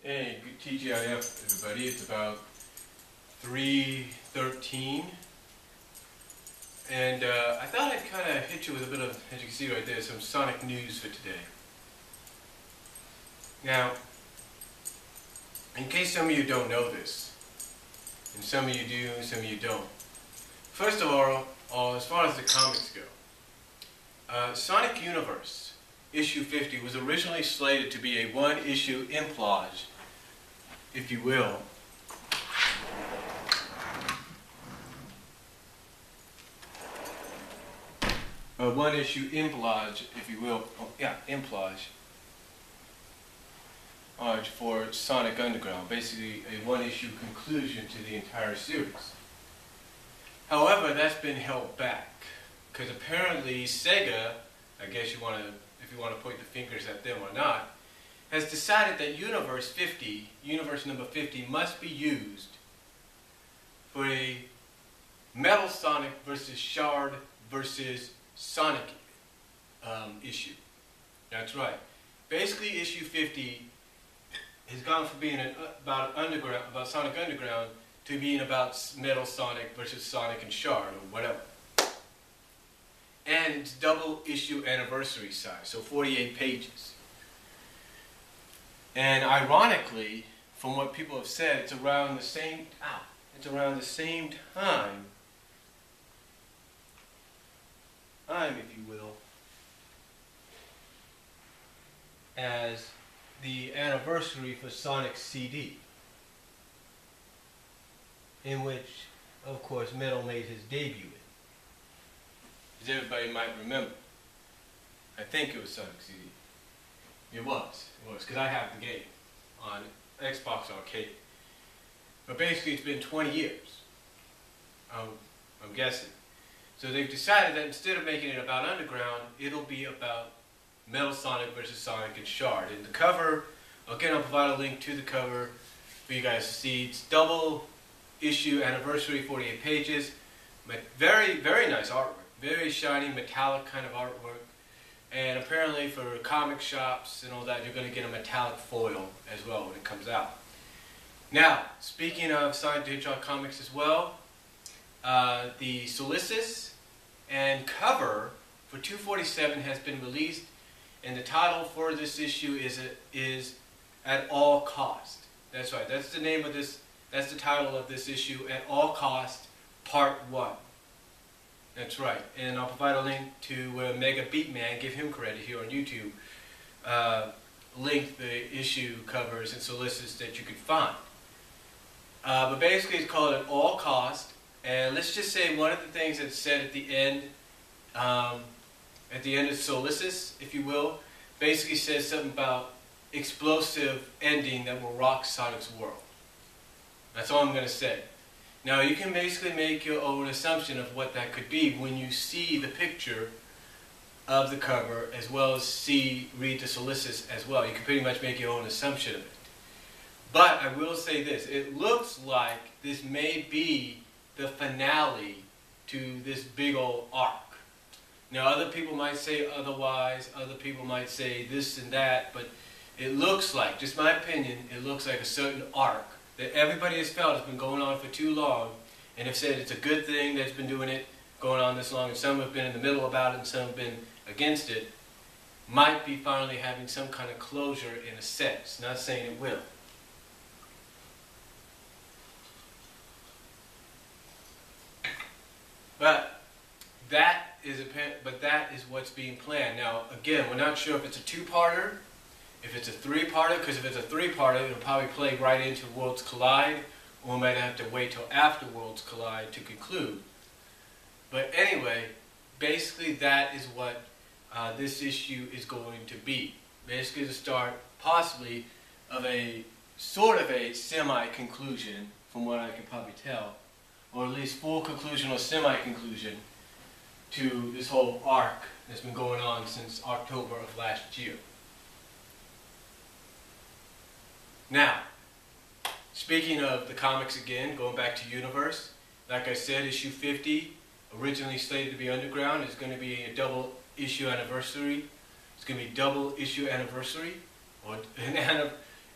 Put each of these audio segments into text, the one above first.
Hey, good TGIF everybody. It's about 3:13, and I thought I'd kind of hit you with a bit of, as you can see right there, some Sonic news for today. Now, in case some of you don't know this, and some of you do, and some of you don't. First of all, as far as the comics go, Sonic Univervse issue 50 was originally slated to be a one-issue implage, if you will. A one-issue implage, if you will. Oh, yeah, implage. For Sonic Underground. Basically, a one-issue conclusion to the entire series. However, that's been held back because apparently Sega, I guess you want to, if you want to point the fingers at them or not, has decided that Universe number 50, must be used for a Metal Sonic versus Shard versus Sonic issue. That's right. Basically, issue 50 has gone from being about Sonic Underground to being about Metal Sonic versus Sonic and Shard or whatever. And it's double issue anniversary size, so 48 pages. And ironically, from what people have said, it's around the same time, if you will, as the anniversary for Sonic's CD, in which, of course, Metal made his debut in. As everybody might remember. I think it was Sonic's CD. It was, because I have the game on Xbox Arcade. But basically it's been 20 years, I'm guessing. So they've decided that instead of making it about Underground, it'll be about Metal Sonic versus Sonic and Shard. And the cover, again, I'll provide a link to the cover for you guys to see. It's double issue anniversary, 48 pages. Very, very nice artwork. Very shiny, metallic kind of artwork. And apparently for comic shops and all that, you're going to get a metallic foil as well when it comes out. Now, speaking of Sonic the Hedgehog comics as well, the Solicits and cover for 247 has been released, and the title for this issue is At All Cost. That's right, that's the name of this, that's the title of this issue, At All Cost, Part 1. That's right, and I'll provide a link to Mega Beatman, give him credit here on YouTube, link the issue covers and solicits that you can find. But basically it's called At All Cost, and let's just say one of the things that's said at the end of solicits, if you will, basically says something about explosive ending that will rock Sonic's world. That's all I'm going to say. Now you can basically make your own assumption of what that could be when you see the picture of the cover, as well as read the solicits as well. You can pretty much make your own assumption of it. But I will say this, it looks like this may be the finale to this big old arc. Now other people might say otherwise, other people might say this and that, but it looks like, just my opinion, it looks like a certain arc that everybody has felt has been going on for too long, and have said it's a good thing that's been doing it, going on this long, and some have been in the middle about it and some have been against it, might be finally having some kind of closure in a sense. Not saying it will. But that is what's being planned. Now, again, we're not sure if it's a two-parter, if it's a three-parter, because if it's a three-parter, it'll probably play right into Worlds Collide, or we might have to wait till after Worlds Collide to conclude. But anyway, basically that is what this issue is going to be. Basically the start, possibly, of a sort of a semi-conclusion, from what I can probably tell, or at least full conclusion or semi-conclusion to this whole arc that's been going on since October of last year. Now, speaking of the comics again, going back to Universe, like I said, issue 50, originally slated to be Underground, is going to be a double issue anniversary. It's going to be double issue anniversary, or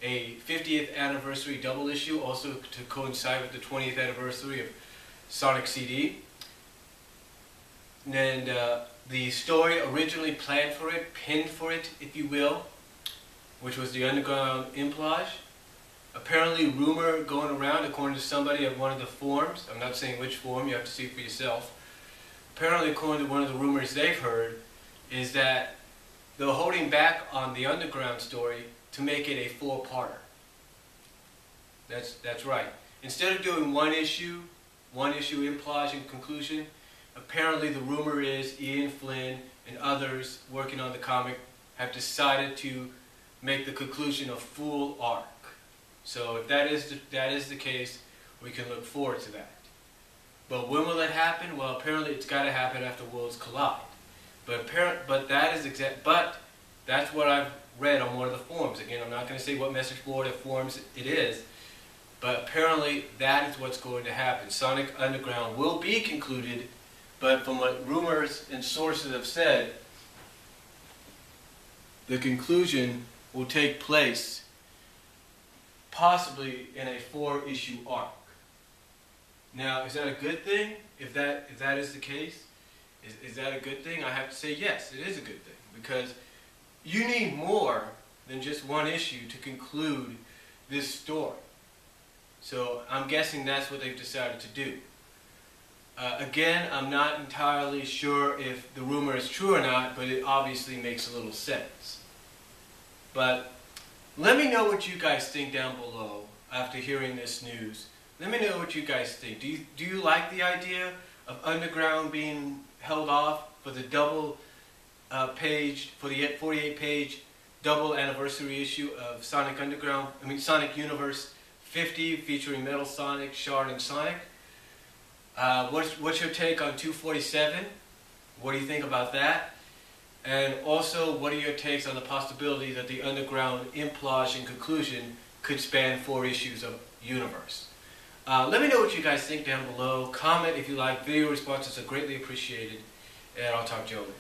a 50th 20th anniversary double issue, also to coincide with the 20th anniversary of Sonic CD. And the story originally planned for it, pinned for it, if you will, which was the underground implage. Apparently, rumor going around, according to somebody at one of the forums, I'm not saying which forum, you have to see for yourself. Apparently, according to one of the rumors they've heard, is that they're holding back on the underground story to make it a 4-parter. That's right. Instead of doing one issue implage and conclusion, apparently the rumor is Ian Flynn and others working on the comic have decided to make the conclusion a full arc. So if that is the case, we can look forward to that. But when will it happen? Well, apparently it's got to happen after Worlds Collide. But that's what I've read on one of the forums. Again, I'm not going to say what message board or forums it is, but apparently that is what's going to happen. Sonic Underground will be concluded, but from what rumors and sources have said, the conclusion will take place possibly in a 4-issue arc. Now, is that a good thing? If that is the case, is that a good thing? I have to say yes, it is a good thing, because you need more than just one issue to conclude this story. So I'm guessing that's what they've decided to do. Again, I'm not entirely sure if the rumor is true or not, but it obviously makes a little sense. But let me know what you guys think down below after hearing this news. Let me know what you guys think. Do you like the idea of Underground being held off for the double page, for the 48-page double anniversary issue of Sonic Univervse 50, featuring Metal Sonic, Shard, and Sonic? What's your take on 247? What do you think about that? And also, what are your takes on the possibility that the Underground implage and conclusion could span 4 issues of Universe? Let me know what you guys think down below. Comment if you like. Video responses are greatly appreciated. And I'll talk to you later.